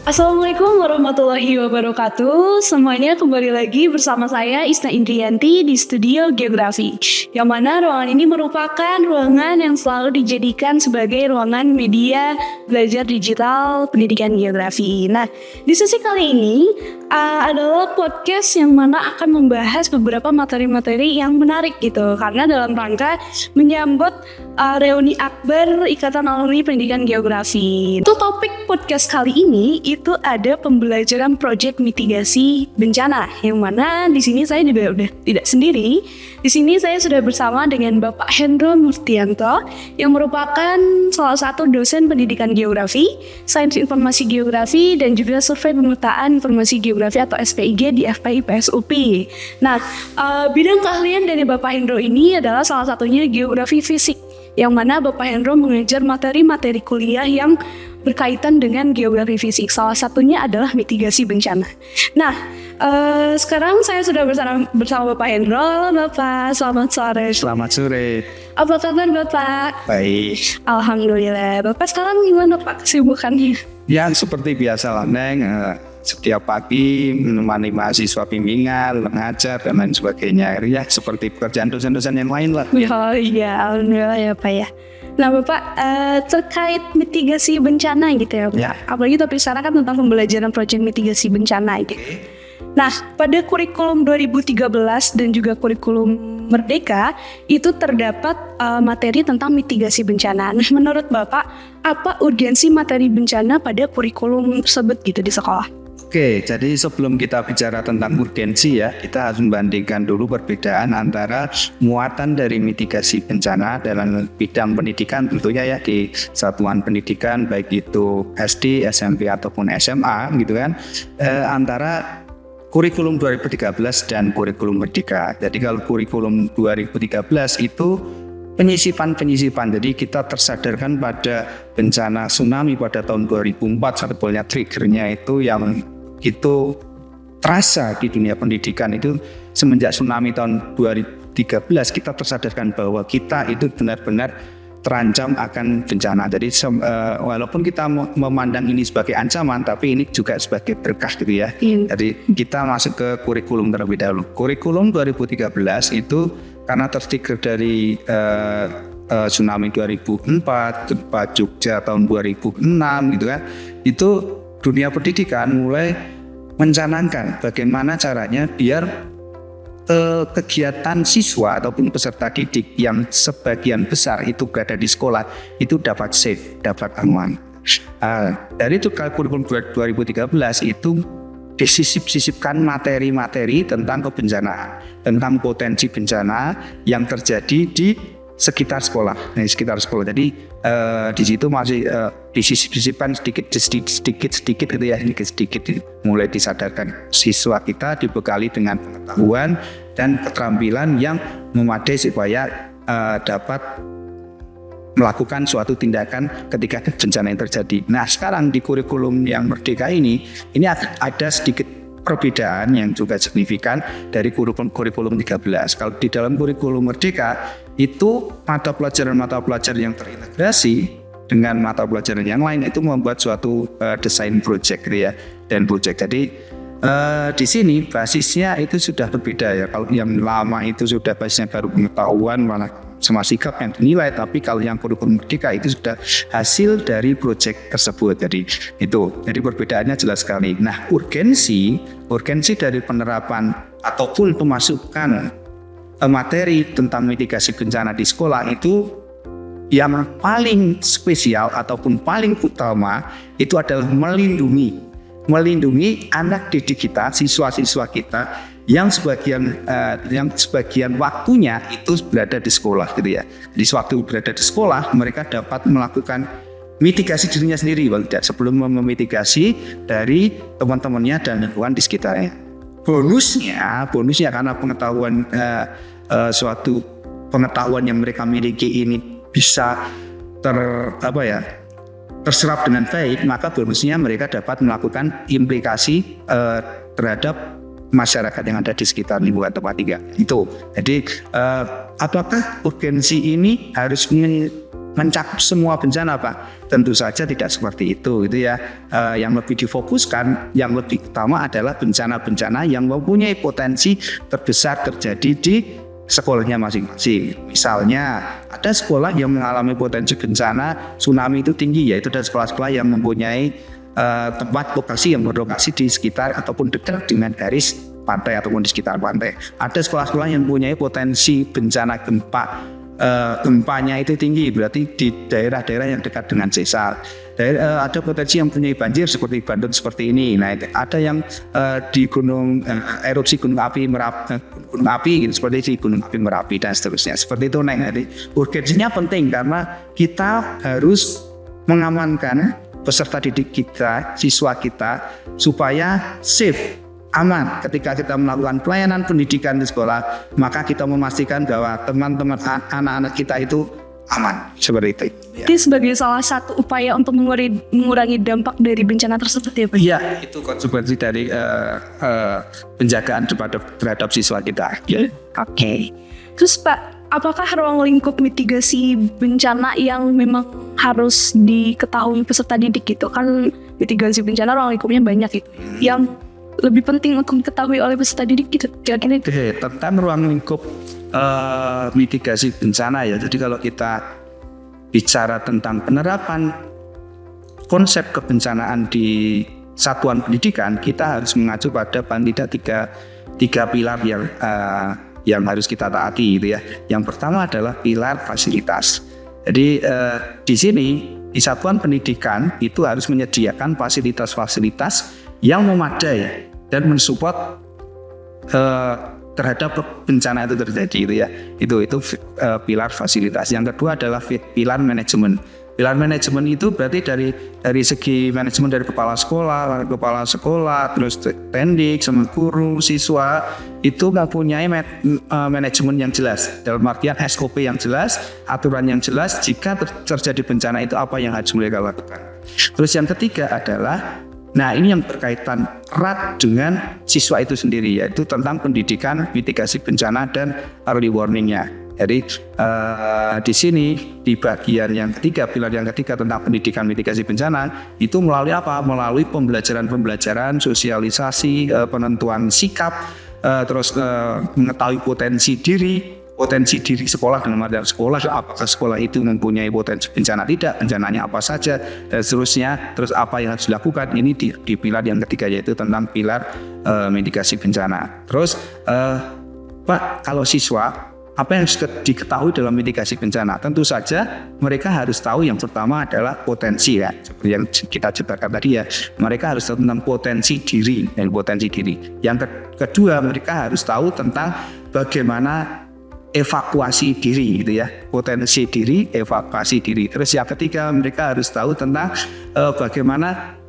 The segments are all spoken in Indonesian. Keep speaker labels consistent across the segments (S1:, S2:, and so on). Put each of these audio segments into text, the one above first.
S1: Assalamualaikum warahmatullahi wabarakatuh. Semuanya kembali lagi bersama saya Isna Indriyanti di Studio Geografi. Yang mana ruangan ini merupakan ruangan yang selalu dijadikan sebagai ruangan media belajar digital pendidikan geografi. Nah, di sesi kali ini adalah podcast yang mana akan membahas beberapa materi-materi yang menarik gitu. Karena dalam rangka menyambut reuni akbar Ikatan Alumni Pendidikan Geografi. Untuk topik podcast kali ini itu ada pembelajaran proyek mitigasi bencana, yang mana di sini saya juga udah tidak sendiri. Di sini saya sudah bersama dengan Bapak Hendro Murtianto yang merupakan salah satu dosen pendidikan geografi, sains informasi geografi, dan juga survei pemetaan informasi geografi atau SPIG di FPI PSUP. Nah, bidang keahlian dari Bapak Hendro ini adalah salah satunya geografi fisik, yang mana Bapak Hendro mengajar materi-materi kuliah yang berkaitan dengan geografi fisik. Salah satunya adalah mitigasi bencana. Nah, sekarang saya sudah bersama Bapak Hendro. Halo Bapak, selamat sore.
S2: Selamat sore.
S1: Apa kabar Bapak?
S2: Baik.
S1: Alhamdulillah. Bapak sekarang gimana Pak kesibukannya?
S2: Ya seperti biasa lah Neng. Setiap pagi menemani mahasiswa bimbingan, mengajar dan lain sebagainya. Ya seperti pekerjaan dosen-dosen yang lain lah.
S1: Oh iya, alhamdulillah ya Pak ya. Nah Bapak, terkait mitigasi bencana gitu ya Pak.
S2: Ya.
S1: Apalagi topik sekarang kan tentang pembelajaran proyek mitigasi bencana gitu. Nah, pada kurikulum 2013 dan juga kurikulum Merdeka itu terdapat materi tentang mitigasi bencana. Nah, menurut Bapak, apa urgensi materi bencana pada kurikulum tersebut gitu di sekolah?
S2: Oke, jadi sebelum kita bicara tentang urgensi ya, kita harus membandingkan dulu perbedaan antara muatan dari mitigasi bencana dalam bidang pendidikan tentunya ya di satuan pendidikan baik itu SD, SMP ataupun SMA gitu kan, antara kurikulum 2013 dan kurikulum Merdeka. Jadi kalau kurikulum 2013 itu penyisipan. Jadi kita tersadarkan pada bencana tsunami pada tahun 2004 sebetulnya triggernya itu yang itu terasa di dunia pendidikan itu semenjak tsunami tahun 2013 kita tersadarkan bahwa kita itu benar-benar terancam akan bencana. Jadi walaupun kita memandang ini sebagai ancaman, tapi ini juga sebagai berkah gitu ya. Jadi kita masuk ke kurikulum terlebih dahulu. Kurikulum 2013 itu karena tertrigger dari tsunami 2004, gempa Jogja tahun 2006 gitu kan. Itu dunia pendidikan mulai mencanangkan bagaimana caranya biar kegiatan siswa ataupun peserta didik yang sebagian besar itu berada di sekolah itu dapat safe, dapat aman. Dari itu kurikulum 2013 itu disisipkan materi-materi tentang kebencanaan, tentang potensi bencana yang terjadi di sekitar sekolah. Jadi di situ masih disisipkan sedikit gitu ya, sedikit mulai disadarkan siswa kita dibekali dengan pengetahuan dan keterampilan yang memadai supaya dapat melakukan suatu tindakan ketika bencana yang terjadi. Nah sekarang di kurikulum yang Merdeka ini ada sedikit perbedaan yang juga signifikan dari kurikulum 13. Kalau di dalam kurikulum Merdeka itu mata pelajaran yang terintegrasi dengan mata pelajaran yang lain itu membuat suatu desain project gitu ya, dan project. Jadi di sini basisnya itu sudah berbeda ya. Kalau yang lama itu sudah basisnya baru pengetahuan malah sama sikap yang dinilai, tapi kalau yang kurikulum Merdeka itu sudah hasil dari proyek tersebut. Jadi perbedaannya jelas sekali. Nah, urgensi dari penerapan ataupun pemasukan materi tentang mitigasi bencana di sekolah itu yang paling spesial ataupun paling utama itu adalah melindungi anak didik kita, siswa-siswa kita yang sebagian waktunya itu berada di sekolah gitu ya. Jadi sewaktu berada di sekolah mereka dapat melakukan mitigasi dirinya sendiri sebelum memitigasi dari teman-temannya dan lingkungan di sekitarnya. Bonusnya karena pengetahuan suatu pengetahuan yang mereka miliki ini bisa terserap dengan baik, maka bonusnya mereka dapat melakukan implikasi terhadap masyarakat yang ada di sekitar lingkungan tempat tinggal itu. Jadi apakah urgensi ini harus mencakup semua bencana Pak? Tentu saja tidak seperti itu ya. Yang lebih difokuskan, yang lebih utama adalah bencana-bencana yang mempunyai potensi terbesar terjadi di sekolahnya masing-masing. Misalnya ada sekolah yang mengalami potensi bencana tsunami itu tinggi, yaitu ada sekolah-sekolah yang mempunyai tempat lokasi yang berlokasi di sekitar ataupun dekat dengan garis pantai ataupun di sekitar pantai. Ada sekolah-sekolah yang mempunyai potensi bencana gempa, gempanya itu tinggi, berarti di daerah-daerah yang dekat dengan sesar. Ada potensi yang mempunyai banjir seperti Bandung seperti ini. Nah, ada yang di gunung erupsi gunung api gitu, seperti di gunung api Merapi dan seterusnya. Seperti itu Jadi urgensinya penting karena kita harus mengamankan peserta didik kita, siswa kita supaya safe, aman ketika kita melakukan pelayanan pendidikan di sekolah, maka kita memastikan bahwa teman-teman anak-anak kita itu aman, seperti itu.
S1: Itu sebagai salah satu upaya untuk mengurangi dampak dari bencana tersebut ya Pak?
S2: Iya, itu konsekuensi dari penjagaan terhadap siswa kita.
S1: Oke. Terus Pak, apakah ruang lingkup mitigasi bencana yang memang harus diketahui peserta didik gitu? Kan mitigasi bencana ruang lingkupnya banyak gitu. Yang lebih penting untuk diketahui oleh peserta didik gitu.
S2: Oke, tentang ruang lingkup mitigasi bencana ya. Jadi kalau kita bicara tentang penerapan konsep kebencanaan di satuan pendidikan, kita harus mengacu pada paling tidak tiga pilar yang harus kita taati gitu ya. Yang pertama adalah pilar fasilitas. Jadi di sini di satuan pendidikan itu harus menyediakan fasilitas-fasilitas yang memadai dan mensupport terhadap bencana itu terjadi gitu ya. Itu pilar fasilitas. Yang kedua adalah pilar manajemen. Pilar manajemen itu berarti dari segi manajemen dari kepala sekolah, terus pendik, sama guru, siswa itu mempunyai manajemen yang jelas. Dalam artian SOP yang jelas, aturan yang jelas jika terjadi bencana itu apa yang harus mereka lakukan. Terus yang ketiga adalah, nah ini yang berkaitan erat dengan siswa itu sendiri, yaitu tentang pendidikan mitigasi bencana dan early warning-nya. Jadi di sini di bagian yang ketiga, pilar yang ketiga tentang pendidikan mitigasi bencana itu melalui apa? Melalui pembelajaran, sosialisasi, penentuan sikap, terus mengetahui potensi diri sekolah dalam artian sekolah, apakah sekolah itu mempunyai potensi bencana tidak, bencananya apa saja dan seterusnya, terus apa yang harus dilakukan. Ini di pilar yang ketiga, yaitu tentang pilar mitigasi bencana. Terus Pak, kalau siswa apa yang harus diketahui dalam mitigasi bencana? Tentu saja mereka harus tahu yang pertama adalah potensi ya, seperti yang kita jelaskan tadi ya. Mereka harus tahu tentang potensi diri. Yang kedua, mereka harus tahu tentang bagaimana evakuasi diri gitu ya, potensi diri, evakuasi diri. Terus yang ketiga, mereka harus tahu tentang bagaimana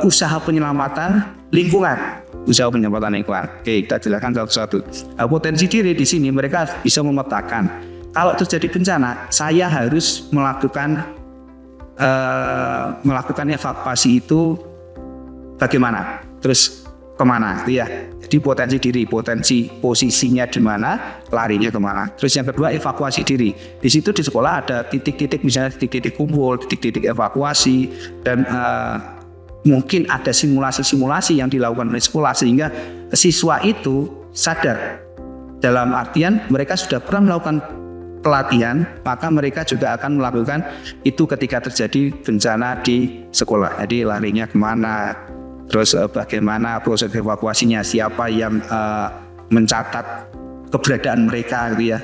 S2: usaha penyelamatan lingkungan. Oke, kita jelaskan satu-satu. Potensi diri di sini mereka bisa memetakan. Kalau terjadi bencana, saya harus melakukan evakuasi itu bagaimana, terus kemana, gitu ya. Jadi potensi diri, potensi posisinya di mana, larinya kemana. Terus yang kedua, evakuasi diri. Di situ di sekolah ada titik-titik, misalnya titik-titik kumpul, titik-titik evakuasi, dan mungkin ada simulasi-simulasi yang dilakukan oleh sekolah sehingga siswa itu sadar. Dalam artian mereka sudah pernah melakukan pelatihan, maka mereka juga akan melakukan itu ketika terjadi bencana di sekolah. Jadi larinya kemana, terus bagaimana proses evakuasinya, siapa yang mencatat keberadaan mereka gitu ya,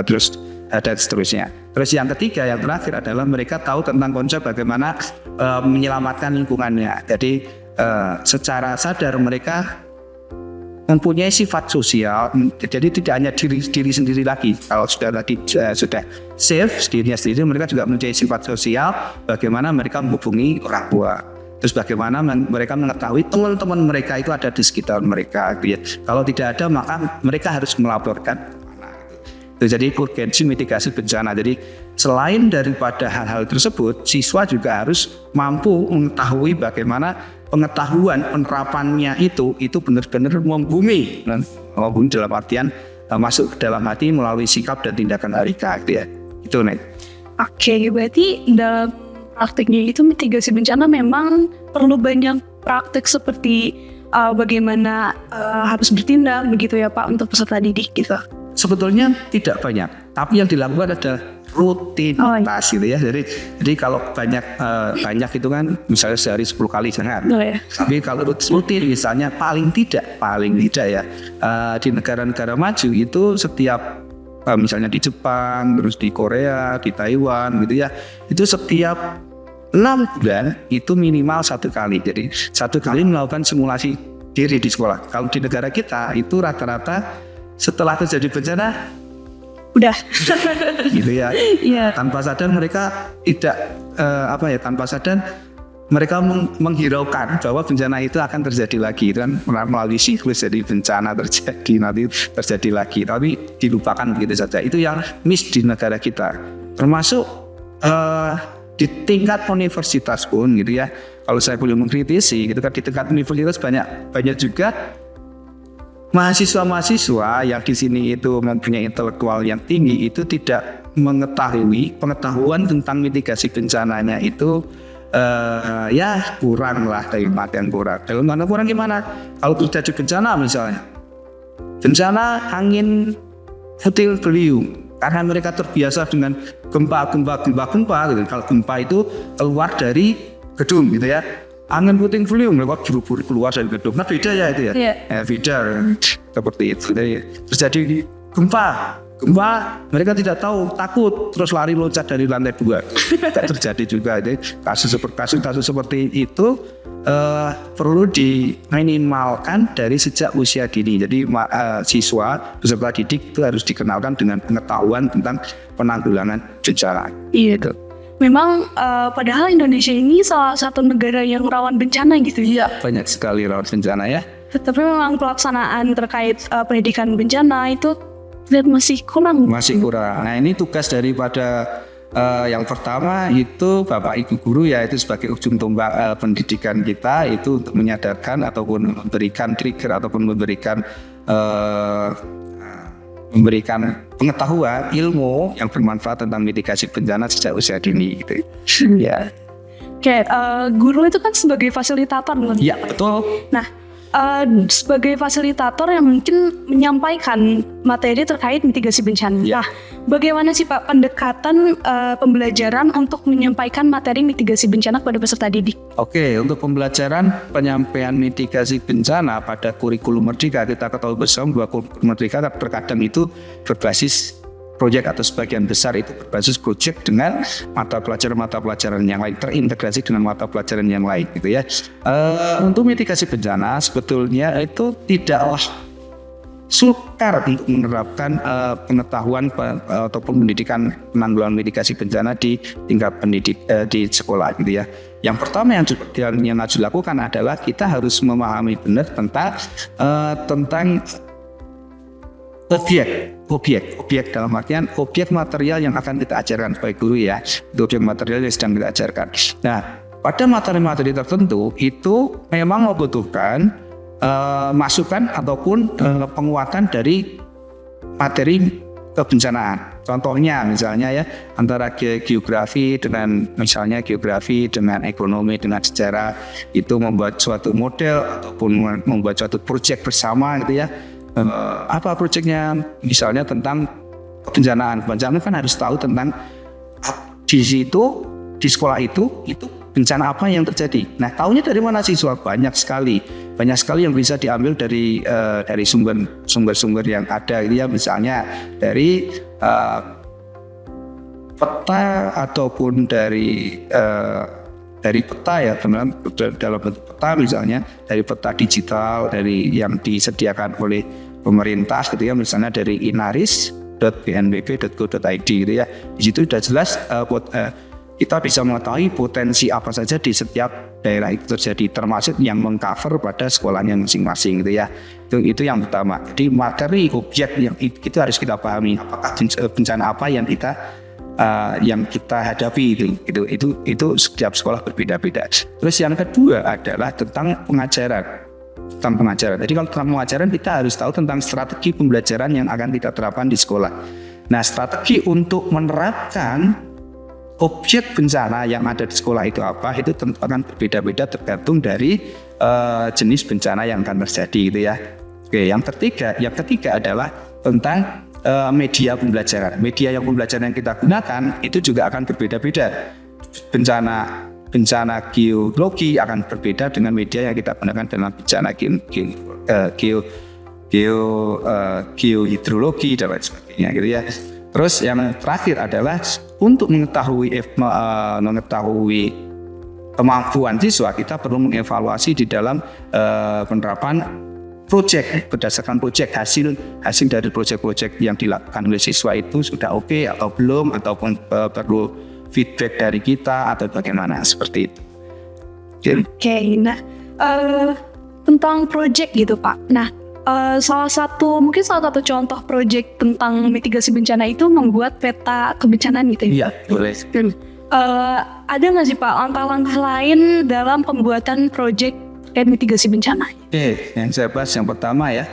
S2: terus dan seterusnya. Terus yang ketiga, yang terakhir adalah mereka tahu tentang konsep bagaimana menyelamatkan lingkungannya. Jadi secara sadar mereka mempunyai sifat sosial. Jadi tidak hanya diri sendiri lagi. Kalau sudah safe dirinya sendiri, mereka juga mempunyai sifat sosial. Bagaimana mereka menghubungi orang tua. Terus bagaimana mereka mengetahui teman-teman mereka itu ada di sekitar mereka. Kalau tidak ada, maka mereka harus melaporkan. Jadi urgensi mitigasi bencana. Jadi selain daripada hal-hal tersebut, siswa juga harus mampu mengetahui bagaimana pengetahuan penerapannya itu benar-benar membumi dalam artian masuk ke dalam hati melalui sikap dan tindakan mereka gitu ya. Itu nih.
S1: Oke, berarti dalam praktiknya itu mitigasi bencana memang perlu banyak praktik seperti bagaimana harus bertindak begitu ya Pak untuk peserta didik gitu.
S2: Sebetulnya tidak banyak, tapi yang dilakukan adalah rutinitas gitu ya. Jadi kalau banyak itu kan misalnya sehari 10 kali jangan.
S1: Ya.
S2: Tapi kalau rutin misalnya paling tidak ya di negara-negara maju itu setiap misalnya di Jepang, terus di Korea, di Taiwan gitu ya, itu setiap 6 bulan itu minimal 1 kali. Jadi 1 kali melakukan simulasi diri di sekolah. Kalau di negara kita itu rata-rata setelah terjadi bencana
S1: udah
S2: gitu ya.
S1: Iya.
S2: Tanpa sadar mereka tidak tanpa sadar mereka menghiraukan bahwa bencana itu akan terjadi lagi, itu kan melalui siklus, jadi bencana terjadi nanti terjadi lagi, tapi dilupakan begitu saja. Itu yang miss di negara kita, termasuk di tingkat universitas pun gitu ya. Kalau saya boleh mengkritisi gitu kan, di tingkat universitas banyak juga mahasiswa yang di sini itu mempunyai intelektual yang tinggi itu tidak mengetahui pengetahuan tentang mitigasi bencananya itu kurang lah, dari yang kurang. Dalam mana kurang gimana? Kalau terjadi bencana misalnya, bencana angin puting beliung, karena mereka terbiasa dengan gempa gitu. Kalau gempa itu keluar dari gedung gitu ya, angin puting beliung mereka buru-buru keluar dari gedung. Nah beda ya itu ya, beda seperti itu. Jadi terjadi gempa mereka tidak tahu, takut terus lari loncat dari lantai 2. Terjadi juga itu kasus seperti itu perlu diminimalkan dari sejak usia dini. Jadi siswa peserta didik itu harus dikenalkan dengan pengetahuan tentang penanggulangan bencana.
S1: Iya gitu. Memang padahal Indonesia ini salah satu negara yang rawan bencana gitu ya.
S2: Banyak sekali rawan bencana ya.
S1: Tetapi memang pelaksanaan terkait pendidikan bencana itu masih kurang.
S2: Nah ini tugas daripada yang pertama itu Bapak Ibu guru, yaitu sebagai ujung tombak pendidikan kita itu untuk menyadarkan ataupun memberikan trigger ataupun memberikan pengetahuan ilmu yang bermanfaat tentang mitigasi bencana sejak usia dini gitu. Ya.
S1: Oke, guru itu kan sebagai fasilitator.
S2: Ya betul.
S1: Nah, sebagai fasilitator yang mungkin menyampaikan materi terkait mitigasi bencana.
S2: Ya.
S1: Nah, bagaimana sih Pak pendekatan pembelajaran untuk menyampaikan materi mitigasi bencana kepada peserta didik?
S2: Oke, untuk pembelajaran penyampaian mitigasi bencana pada kurikulum Merdeka, kita ketahui bersama bahwa kurikulum Merdeka terkadang itu berbasis proyek atau sebagian besar itu berbasis proyek dengan mata pelajaran yang lain, terintegrasi dengan mata pelajaran yang lain gitu ya. Untuk mitigasi bencana sebetulnya itu tidaklah sukar untuk menerapkan pengetahuan ataupun pendidikan penanggulangan mitigasi bencana di tingkat di sekolah gitu ya. Yang pertama yang harus dilakukan adalah kita harus memahami benar tentang objek dalam artian objek material yang akan kita ajarkan sebagai guru ya, itu objek material yang sedang kita ajarkan. Nah, pada materi-materi tertentu itu memang membutuhkan masukan ataupun penguatan dari materi kebencanaan. Contohnya misalnya ya, antara geografi dengan ekonomi dengan sejarah itu membuat suatu model ataupun membuat suatu proyek bersama gitu ya. Apa proyeknya? Misalnya tentang kebencanaan kan harus tahu tentang di situ, di sekolah itu bencana apa yang terjadi. Nah, tahunya dari mana siswa? Banyak sekali yang bisa diambil dari sumber-sumber yang ada gitu ya. Misalnya dari peta ataupun dari peta ya, dalam bentuk peta misalnya, dari peta digital dari yang disediakan oleh pemerintah gitu ya, misalnya dari inaris.bnpb.go.id gitu ya. Di situ sudah jelas kita bisa mengetahui potensi apa saja di setiap daerah itu terjadi, termasuk yang mengcover pada sekolahnya masing-masing gitu ya. Itu yang pertama. Jadi materi objek yang itu harus kita pahami, apakah bencana apa yang kita hadapi itu setiap sekolah berbeda-beda. Terus yang kedua adalah tentang pengajaran. Jadi kalau tentang pengajaran kita harus tahu tentang strategi pembelajaran yang akan kita terapkan di sekolah. Nah, strategi untuk menerapkan objek bencana yang ada di sekolah itu apa, itu tentu akan berbeda-beda tergantung dari jenis bencana yang akan terjadi gitu ya. Oke, yang ketiga adalah tentang media pembelajaran. Media yang pembelajaran yang kita gunakan itu juga akan berbeda-beda. Bencana geologi akan berbeda dengan media yang kita gunakan dalam bencana geohidrologi dan lain sebagainya gitu ya. Terus yang terakhir adalah untuk mengetahui kemampuan siswa, kita perlu mengevaluasi di dalam penerapan proyek, berdasarkan proyek, hasil dari proyek-proyek yang dilakukan oleh siswa itu sudah oke atau belum, ataupun perlu feedback dari kita atau bagaimana, seperti itu.
S1: Oke, nah tentang proyek gitu Pak. Nah, salah satu contoh proyek tentang mitigasi bencana itu membuat peta kebencanaan gitu ya?
S2: Iya, boleh.
S1: Ada nggak sih Pak langkah-langkah lain dalam pembuatan proyek mitigasi bencana?
S2: Oke, yang saya bahas yang pertama ya,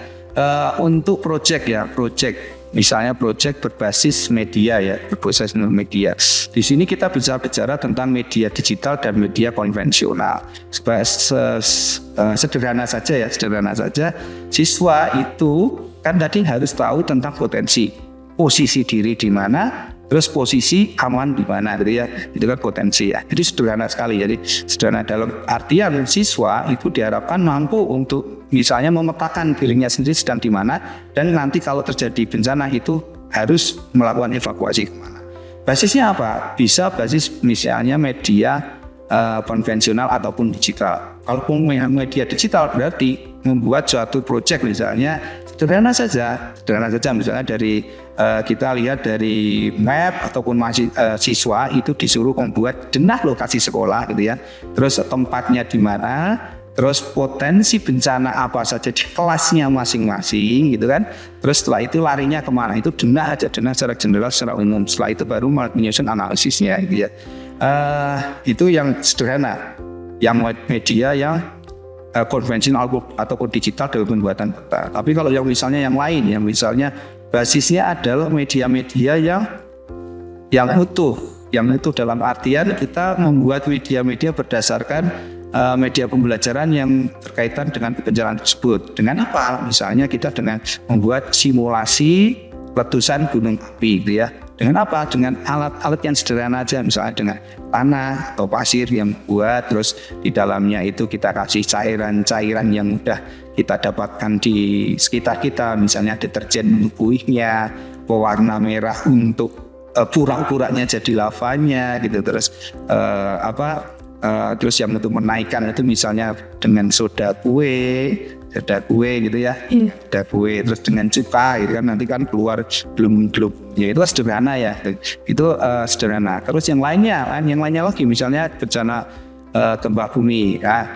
S2: untuk proyek misalnya proyek berbasis media ya, berbasis media. Di sini kita bisa bicara tentang media digital dan media konvensional. Sederhana saja, siswa itu kan tadi harus tahu tentang posisi diri di mana, terus posisi aman di mana, gitu ya. Itu kan potensi ya. Jadi sederhana sekali. Jadi sederhana dalam artian siswa itu diharapkan mampu untuk misalnya memetakan dirinya sendiri sedang di mana, dan nanti kalau terjadi bencana itu harus melakukan evakuasi kemana. Basisnya apa? Bisa basis misalnya media konvensional ataupun digital. Kalaupun media digital berarti membuat suatu proyek misalnya sederhana saja misalnya dari kita lihat dari map ataupun siswa itu disuruh membuat denah lokasi sekolah gitu ya. Terus tempatnya di mana, terus potensi bencana apa saja di kelasnya masing-masing gitu kan. Terus setelah itu larinya kemana, itu denah secara general, secara umum. Setelah itu baru menyusun analisisnya gitu ya. Itu yang sederhana, yang media yang konvensional ataupun digital dalam pembuatan peta. Tapi kalau yang misalnya yang lain, yang misalnya basisnya adalah media-media yang utuh dalam artian kita membuat media-media berdasarkan media pembelajaran yang berkaitan dengan kebencanaan tersebut. Dengan apa? Misalnya kita dengan membuat simulasi letusan gunung api gitu ya. Dengan apa? Dengan alat-alat yang sederhana aja, misalnya dengan tanah atau pasir yang buat, terus di dalamnya itu kita kasih cairan-cairan yang mudah kita dapatkan di sekitar kita, misalnya deterjen untuk buihnya, pewarna merah untuk pura-puranya jadi lavanya gitu, terus terus yang untuk menaikkan itu misalnya dengan soda kue gitu ya, soda kue, terus dengan cuka gitu kan, nanti kan keluar glum-glum ya, itu sederhana ya, itu sederhana. Terus yang lainnya lagi misalnya bencana gempa bumi ya,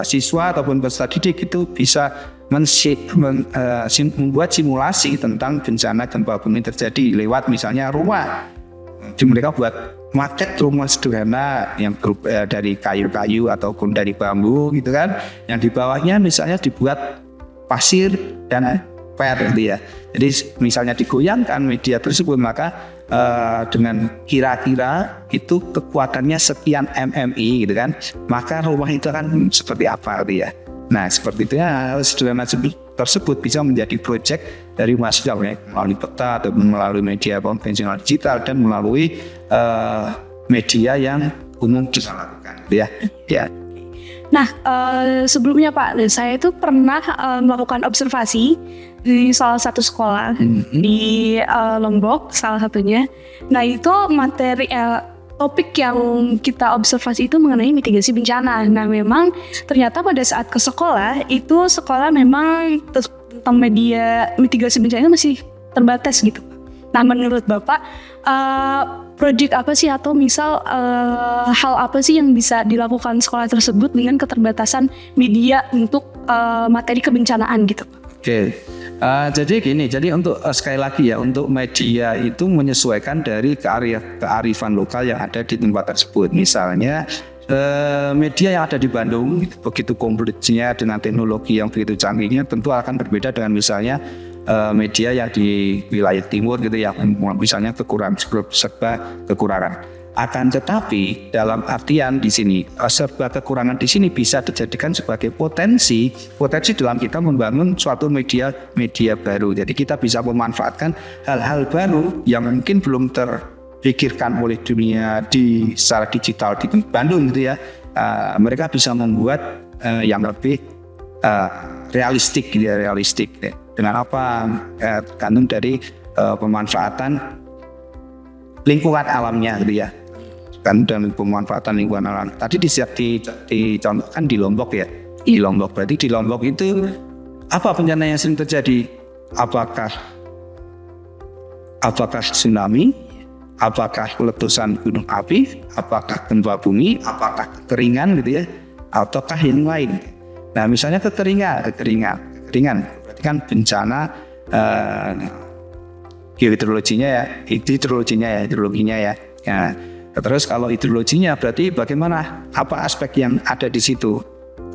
S2: siswa ataupun peserta didik itu bisa membuat simulasi tentang bencana gempa bumi terjadi lewat misalnya rumah. Jadi mereka buat maket rumah sederhana yang dari kayu-kayu ataupun dari bambu gitu kan, yang di bawahnya misalnya dibuat pasir dan gitu ya. Jadi misalnya digoyangkan media tersebut, maka dengan kira-kira itu kekuatannya sekian mmi gitu kan, maka rumah itu akan seperti apa gitu ya. Nah seperti itu ya, sederhana tersebut bisa menjadi proyek dari mahasiswa melalui peta atau melalui media konvensional digital dan melalui media yang umum kita lakukan ya.
S1: Nah sebelumnya Pak, saya itu pernah melakukan observasi di salah satu sekolah di Lombok salah satunya. Nah itu topik yang kita observasi itu mengenai mitigasi bencana. Nah memang ternyata pada saat ke sekolah itu sekolah memang tentang media mitigasi bencana masih terbatas gitu. Nah menurut Bapak proyek apa sih atau misal hal apa sih yang bisa dilakukan sekolah tersebut dengan keterbatasan media untuk materi kebencanaan gitu?
S2: Oke. Jadi untuk sekali lagi ya, untuk media itu menyesuaikan dari kearifan lokal yang ada di tempat tersebut. Misalnya media yang ada di Bandung begitu komplitsnya dengan teknologi yang begitu canggihnya, tentu akan berbeda dengan misalnya media yang di wilayah timur gitu ya, misalnya kekurangan serba kekurangan. Akan tetapi dalam artian di sini serba kekurangan di sini bisa dijadikan sebagai potensi dalam kita membangun suatu media baru. Jadi kita bisa memanfaatkan hal-hal baru yang mungkin belum terpikirkan oleh dunia secara digital di Bandung gitu ya. Mereka bisa membuat yang lebih realistik gitu ya, dengan apa tergantung dari pemanfaatan lingkungan alamnya gitu ya, kan, dan pemanfaatan lingkungan alam. Tadi dicontohkan di Lombok ya, di Lombok, berarti di Lombok itu apa bencana yang sering terjadi? Apakah tsunami? Apakah letusan gunung api? Apakah gempa bumi? Apakah kekeringan gitu ya? Ataukah yang lain? Nah, misalnya kekeringan berarti kan bencana hidrologinya ya. Ya. Terus kalau hidrologinya berarti bagaimana? Apa aspek yang ada di situ?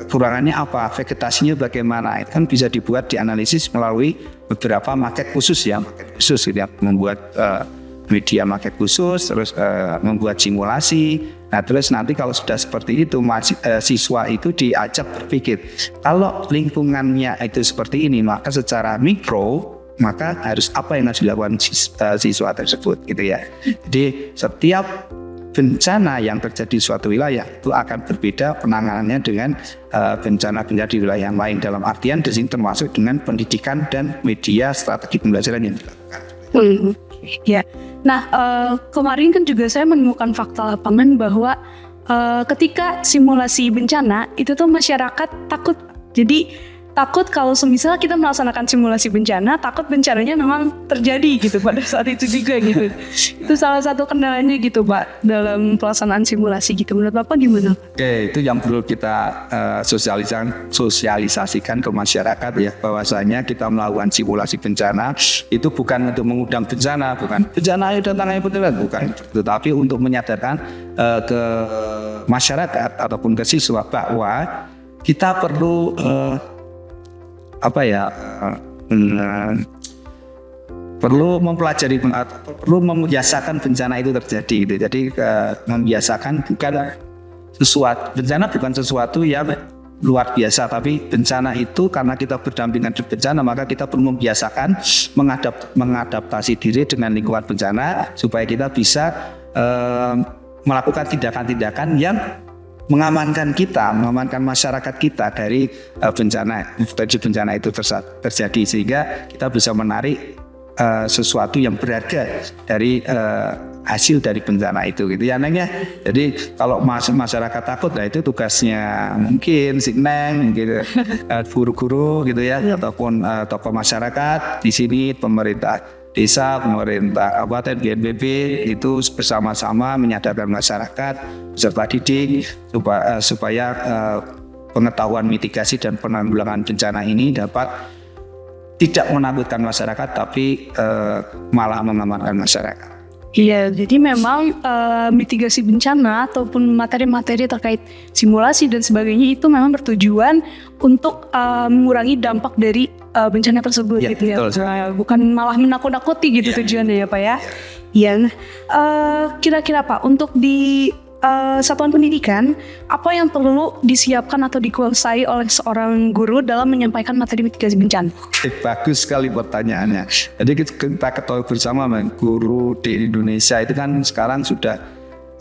S2: Kekurangannya apa? Vegetasinya bagaimana? Itu kan bisa dibuat dianalisis melalui beberapa market khusus gitu ya, membuat media market khusus, terus membuat simulasi. Nah, terus nanti kalau sudah seperti itu, siswa itu diajak berpikir, kalau lingkungannya itu seperti ini, maka secara mikro, maka harus apa yang harus dilakukan siswa tersebut gitu ya. Jadi setiap bencana yang terjadi di suatu wilayah itu akan berbeda penanganannya dengan bencana-bencana di wilayah yang lain, dalam artian di sini termasuk dengan pendidikan dan media strategi pembelajaran yang dilakukan.
S1: Ya, nah kemarin kan juga saya menemukan fakta lapangan bahwa ketika simulasi bencana itu tuh masyarakat takut. Jadi takut kalau semisal kita melaksanakan simulasi bencana, takut bencananya memang terjadi gitu pada saat itu juga gitu. Itu salah satu kendalanya gitu Pak dalam pelaksanaan simulasi gitu. Menurut Bapak gimana?
S2: Oke, itu yang perlu kita sosialisasikan ke masyarakat ya, bahwasanya kita melakukan simulasi bencana itu bukan untuk mengundang bencana, bukan bencana ayo datang ayo bencana, bukan, tetapi untuk menyadarkan ke masyarakat ataupun ke siswa bahwa kita perlu perlu mempelajari, perlu membiasakan bencana itu terjadi gitu. Jadi membiasakan bencana bukan sesuatu yang luar biasa, tapi bencana itu karena kita berdampingan dengan bencana, maka kita perlu membiasakan mengadaptasi diri dengan lingkungan bencana supaya kita bisa melakukan tindakan-tindakan yang mengamankan masyarakat kita dari bencana itu terjadi, sehingga kita bisa menarik sesuatu yang berharga dari hasil dari bencana itu gitu ya Neng ya. Jadi kalau masyarakat takut, nah itu tugasnya mungkin Neng gitu, guru-guru gitu ya, ataupun tokoh masyarakat di sini, pemerintah desa, pemerintah kabupaten, BNPB itu bersama-sama menyadarkan masyarakat beserta didik supaya pengetahuan mitigasi dan penanggulangan bencana ini dapat tidak menakutkan masyarakat tapi malah mengamankan masyarakat.
S1: Iya, jadi memang mitigasi bencana ataupun materi-materi terkait simulasi dan sebagainya itu memang bertujuan untuk mengurangi dampak dari bencana tersebut ya, gitu betul. Ya. Bukan malah menakut-nakuti gitu tujuannya ya Pak ya. Iya. Kira-kira Pak untuk di satuan pendidikan apa yang perlu disiapkan atau dikuasai oleh seorang guru dalam menyampaikan materi mitigasi bencana?
S2: Bagus sekali pertanyaannya. Jadi kita ketahui bersama, guru di Indonesia itu kan sekarang sudah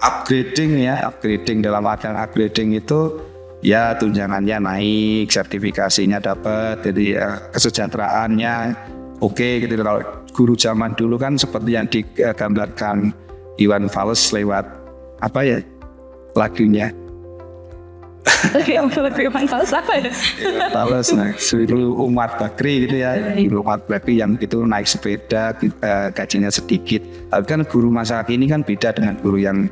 S2: upgrading dalam artian upgrading itu ya tunjangannya naik, sertifikasinya dapat, jadi ya, kesejahteraannya oke gitu. Kalau guru zaman dulu kan seperti yang digambarkan Iwan Fals lewat apa ya lagunya?
S1: Iwan Fals apa ya?
S2: Fals, seluruh Umar Bakri gitu ya, Umar Bakri yang itu naik sepeda, gajinya sedikit. Tapi kan guru masa kini kan beda dengan guru yang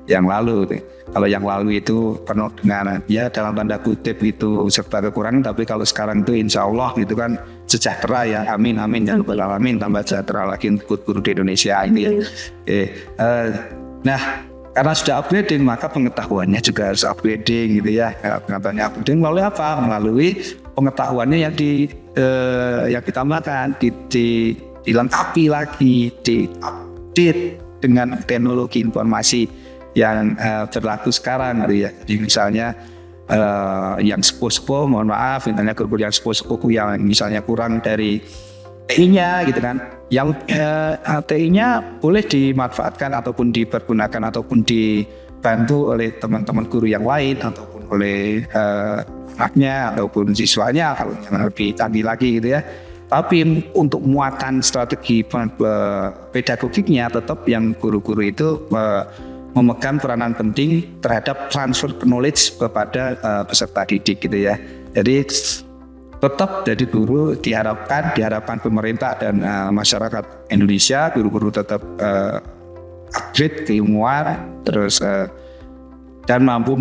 S2: lalu. Gitu. Kalau yang lalu itu penuh dengan ya dalam tanda kutip itu serba kekurangan, tapi kalau sekarang itu insya Allah gitu kan sejahtera ya, amin ya rabbal alamin, tambah sejahtera lagi untuk guru di Indonesia ini. Nah, karena sudah upgrading maka pengetahuannya juga harus upgrading gitu ya. Pengetahuannya upgrading melalui apa? Melalui pengetahuannya yang ditambahkan, dilengkapi lagi, diupdate dengan teknologi informasi yang berlaku sekarang gitu ya. Jadi misalnya yang sepuh-sepuh, mohon maaf, misalnya guru yang sepuh-sepuh yang misalnya kurang dari TI-nya gitu kan, yang TI-nya boleh dimanfaatkan ataupun dipergunakan ataupun dibantu oleh teman-teman guru yang lain ataupun oleh anaknya ataupun siswanya kalau yang lebih canggih lagi gitu ya. Tapi untuk muatan strategi pedagogiknya tetap yang guru-guru itu memegang peranan penting terhadap transfer knowledge kepada peserta didik gitu ya. Jadi tetap dari guru diharapkan pemerintah dan masyarakat Indonesia, guru-guru tetap upgrade keilmuan terus dan mampu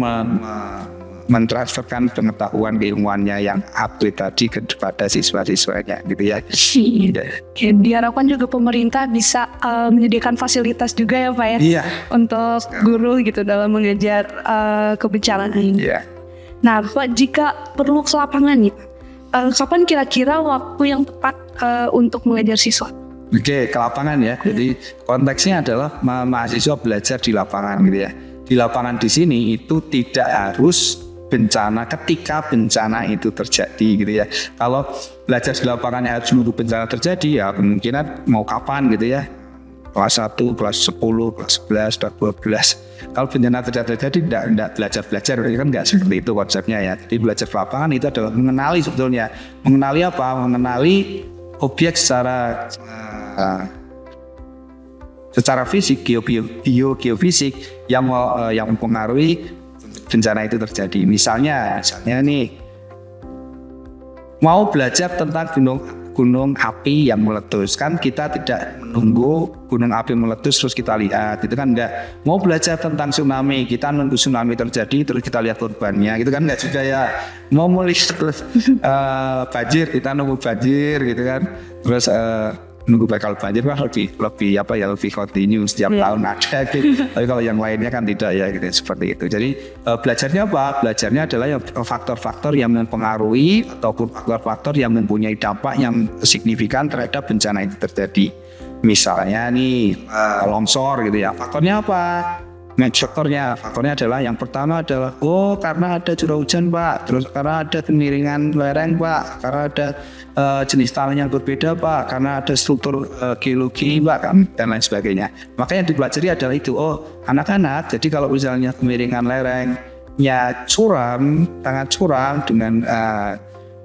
S2: mentransferkan pengetahuan keilmuannya yang upgrade tadi kepada siswa-siswanya gitu ya.
S1: Oke, diharapkan juga pemerintah bisa menyediakan fasilitas juga ya Pak ya,
S2: Iya.
S1: untuk guru gitu dalam mengajar kebencanaan ini.
S2: Iya.
S1: Nah Pak, jika perlu ke lapangan nih, kapan kira-kira waktu yang tepat untuk mengajar siswa?
S2: Oke, ke lapangan ya. Jadi konteksnya adalah mahasiswa belajar di lapangan gitu ya. Di lapangan di sini itu tidak harus bencana ketika bencana itu terjadi gitu ya. Kalau belajar di lapangan harus menunggu bencana terjadi ya kemungkinan mau kapan gitu ya. Kelas 1, kelas 10, kelas 11, kelas 12. Kalau bencana terjadi tidak belajar kan nggak seperti itu konsepnya ya. Jadi belajar di lapangan itu adalah mengenali sebetulnya. Mengenali apa? Mengenali objek secara fisik, geofisik yang mempengaruhi bencana itu terjadi. Misalnya nih mau belajar tentang gunung api yang meletus, kan kita tidak menunggu gunung api meletus terus kita lihat, itu kan enggak. Mau belajar tentang tsunami, kita nunggu tsunami terjadi terus kita lihat korbannya, gitu kan enggak juga ya. Mau melihat banjir, kita nunggu banjir gitu kan, terus nunggu bakal banjir lebih continue setiap tahun ada gitu. Tapi kalau yang lainnya kan tidak ya gitu, seperti itu. Jadi belajarnya apa? Belajarnya adalah faktor-faktor yang mempengaruhi ataupun faktor-faktor yang mempunyai dampak yang signifikan terhadap bencana itu terjadi. Misalnya nih longsor gitu ya. Faktornya apa? Faktornya adalah yang pertama adalah karena ada curah hujan Pak, terus karena ada kemiringan lereng Pak, karena ada jenis tanah yang berbeda Pak, karena ada struktur geologi Pak dan lain sebagainya. Makanya yang dipelajari adalah itu. Anak-anak, jadi kalau misalnya kemiringan lerengnya sangat curam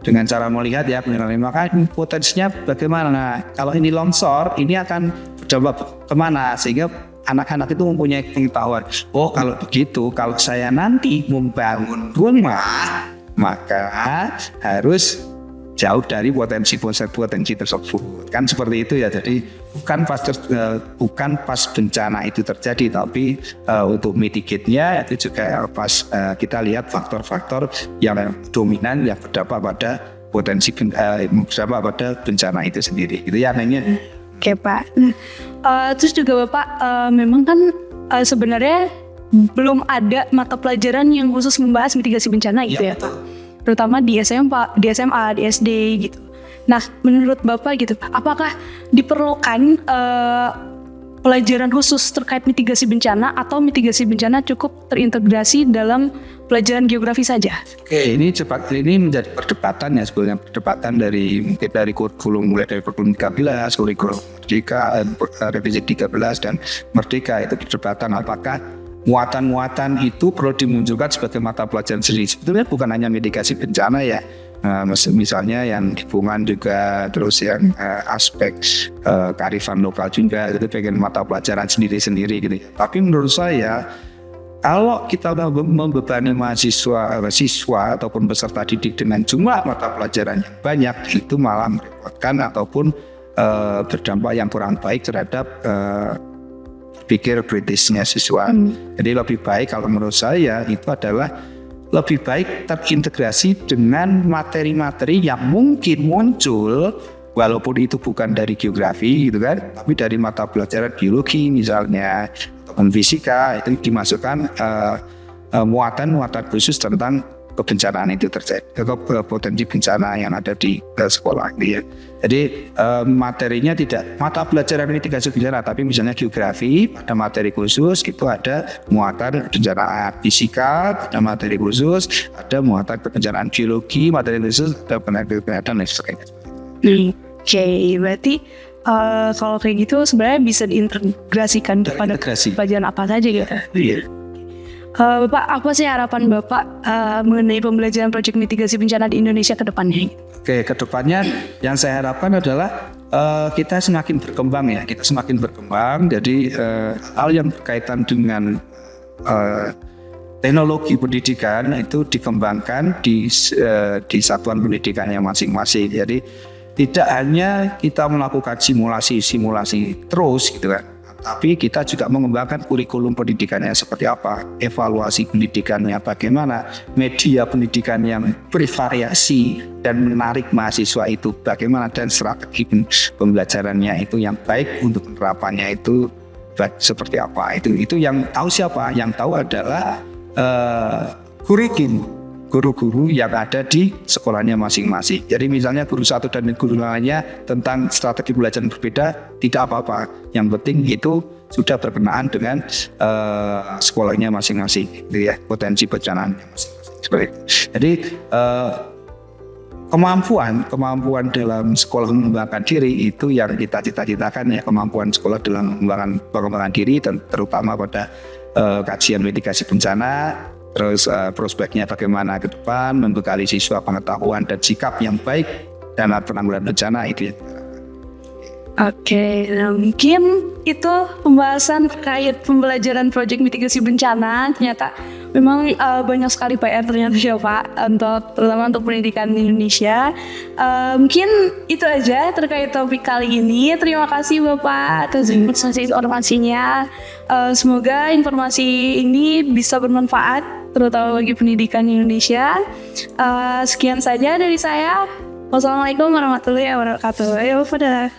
S2: dengan cara melihat ya penilaian, maka potensinya bagaimana. Nah, kalau ini longsor, ini akan berdampak kemana sehingga anak-anak itu mempunyai pengetahuan. Kalau begitu, kalau saya nanti membangun rumah, maka harus jauh dari potensi tersebut. Kan seperti itu ya. Jadi bukan pas bencana itu terjadi, tapi untuk mitigate-nya itu juga pas kita lihat faktor-faktor yang dominan yang berdampak pada berdampak pada bencana itu sendiri. Gitu ya nanya.
S1: Oke Pak. Terus juga Bapak memang kan sebenarnya belum ada mata pelajaran yang khusus membahas mitigasi bencana gitu ya Pak. Terutama di SMA, di SD gitu. Nah, menurut Bapak gitu, apakah diperlukan pelajaran khusus terkait mitigasi bencana atau mitigasi bencana cukup terintegrasi dalam pelajaran geografi saja?
S2: Oke, ini menjadi perdebatan ya sebetulnya, perdebatan dari kurikulum mulai dari kurikulum 13, kurikulum Merdeka, revisi 13 dan Merdeka, itu perdebatan apakah muatan-muatan itu perlu dimunculkan sebagai mata pelajaran sendiri. Sebetulnya bukan hanya mitigasi bencana ya, misalnya yang lingkungan juga, terus yang aspek kearifan lokal juga, itu pengen mata pelajaran sendiri-sendiri gitu. Tapi menurut saya kalau kita membebani siswa ataupun peserta didik dengan jumlah mata pelajaran yang banyak, itu malah merepotkan ataupun berdampak yang kurang baik terhadap pikir kritisnya siswa. Jadi lebih baik kalau menurut saya itu adalah lebih baik terintegrasi dengan materi-materi yang mungkin muncul walaupun itu bukan dari geografi gitu kan, tapi dari mata pelajaran biologi misalnya ataupun fisika, itu dimasukkan muatan-muatan khusus tentang kebencanaan itu terjadi, potensi bencana yang ada di sekolah gitu ya. Jadi materinya tidak mata pelajaran mitigasi bencana, tapi misalnya geografi pada materi khusus itu ada muatan kebencanaan, fisika ada materi khusus, ada muatan kebencanaan, biologi materi khusus, ada penelitian dan lain sebagainya.
S1: Oke, berarti kalau kayak gitu sebenarnya bisa diintegrasikan kepada pelajaran apa saja gitu.
S2: Iya.
S1: Bapak, apa sih harapan Bapak mengenai pembelajaran proyek mitigasi bencana di Indonesia ke depannya?
S2: Oke, ke depannya yang saya harapkan adalah kita semakin berkembang ya, jadi hal yang berkaitan dengan teknologi pendidikan itu dikembangkan di satuan pendidikannya masing-masing. Jadi tidak hanya kita melakukan simulasi terus gitu kan, tapi kita juga mengembangkan kurikulum pendidikannya seperti apa, evaluasi pendidikannya bagaimana, media pendidikan yang bervariasi dan menarik mahasiswa itu bagaimana, dan strategi pembelajarannya itu yang baik untuk penerapannya itu seperti apa. Itu yang tahu siapa? Yang tahu adalah guru-guru yang ada di sekolahnya masing-masing. Jadi misalnya guru satu dan guru lainnya tentang strategi pembelajaran berbeda, tidak apa-apa. Yang penting itu sudah berkenaan dengan sekolahnya masing-masing, gitu ya, potensi bencananya masing-masing. Seperti itu. Jadi kemampuan dalam sekolah mengembangkan diri itu yang kita cita-citakan ya, kemampuan sekolah dalam pengembangan diri, dan terutama pada kajian mitigasi bencana. Terus prospeknya bagaimana ke depan, membekali siswa pengetahuan dan sikap yang baik dalam penanggulangan bencana itu ya.
S1: Oke, nah mungkin itu pembahasan terkait pembelajaran proyek mitigasi bencana. Ternyata memang banyak sekali PR ternyata ya Pak, terutama untuk pendidikan di Indonesia. Mungkin itu aja terkait topik kali ini. Terima kasih Bapak atas informasinya. Semoga informasi ini bisa bermanfaat terutama bagi pendidikan di Indonesia. Sekian saja dari saya. Wassalamualaikum warahmatullahi wabarakatuh. Ayo pada